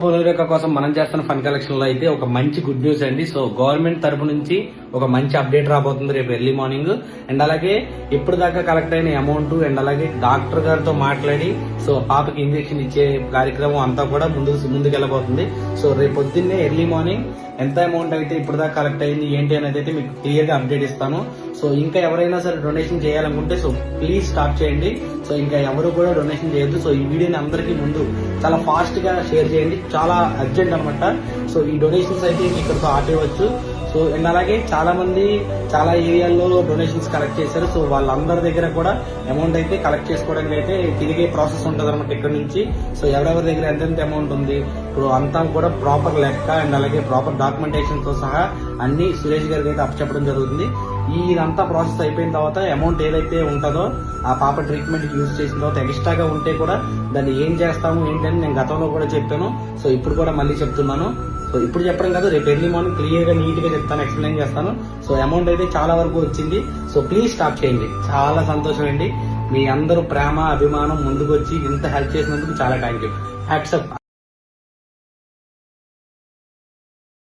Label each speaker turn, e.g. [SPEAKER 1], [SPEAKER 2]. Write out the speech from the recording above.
[SPEAKER 1] పూలరేఖ కోసం మనం చేస్తున్న ఫండ్ కలెక్షన్ లో అయితే ఒక మంచి గుడ్ న్యూస్ అండి. సో గవర్నమెంట్ తరపు నుంచి ఒక మంచి అప్డేట్ రాబోతుంది రేపు ఎర్లీ మార్నింగ్. అండ్ అలాగే ఇప్పుడు దాకా కలెక్ట్ అయిన అమౌంట్ అండ్ అలాగే డాక్టర్ గారితో మాట్లాడి సో పాపకి ఇంజెక్షన్ ఇచ్చే కార్యక్రమం అంతా కూడా ముందుకెళ్ళబోతుంది. సో రేపు పొద్దున్నే ఎర్లీ మార్నింగ్ ఎంత అమౌంట్ అయితే ఇప్పుడు దాకా కలెక్ట్ అయింది ఏంటి అనేది అయితే మీకు క్లియర్ గా అప్డేట్ ఇస్తాను. సో ఇంకా ఎవరైనా సరే డొనేషన్ చేయాలనుకుంటే సో ప్లీజ్ స్టార్ట్ చేయండి. సో ఇంకా ఎవరు కూడా డొనేషన్ చేయొద్దు. సో ఈ వీడియోని అందరికీ ముందు చాలా ఫాస్ట్ గా షేర్ చేయండి, చాలా అర్జెంట్ అనమాట. సో ఈ డొనేషన్స్ అయితే ఇక్కడితో ఆపేయవచ్చు. సో అండ్ అలాగే చాలా మంది చాలా ఏరియాల్లో డొనేషన్స్ కలెక్ట్ చేశారు. సో వాళ్ళందరి దగ్గర కూడా అమౌంట్ అయితే కలెక్ట్ చేసుకోవడానికి అయితే తిరిగే ప్రాసెస్ ఉంటుంది అనమాట ఇక్కడ నుంచి. సో ఎవరెవరి దగ్గర ఎంతెంత అమౌంట్ ఉంది ఇప్పుడు అంతా కూడా ప్రాపర్ లెక్క అండ్ అలాగే ప్రాపర్ డాక్యుమెంటేషన్ తో సహా అన్ని సురేష్ గారికి అయితే అప్పచెప్పడం జరుగుతుంది. ఇదంతా ప్రాసెస్ అయిపోయిన తర్వాత అమౌంట్ ఏదైతే ఉంటుందో ఆ పాప ట్రీట్మెంట్ యూజ్ చేసిన తర్వాత ఎక్స్ట్రాగా ఉంటే కూడా దాన్ని ఏం చేస్తాము ఏంటని నేను గతంలో కూడా చెప్పాను. సో ఇప్పుడు కూడా మళ్ళీ చెప్తున్నాను. సో ఇప్పుడు చెప్పడం కాదు, రేపు ఎర్లీ మార్నింగ్ క్లియర్ గా నీట్ గా చెప్తాను, ఎక్స్ప్లెయిన్ చేస్తాను. సో అమౌంట్ అయితే చాలా వరకు వచ్చింది. సో ప్లీజ్ స్టాప్ చేయండి. చాలా సంతోషం అండి. మీ అందరూ ప్రేమ అభిమానం ముందుకు వచ్చి ఇంత హెల్ప్ చేసినందుకు చాలా థ్యాంక్ యూ. హ్యాట్సప్.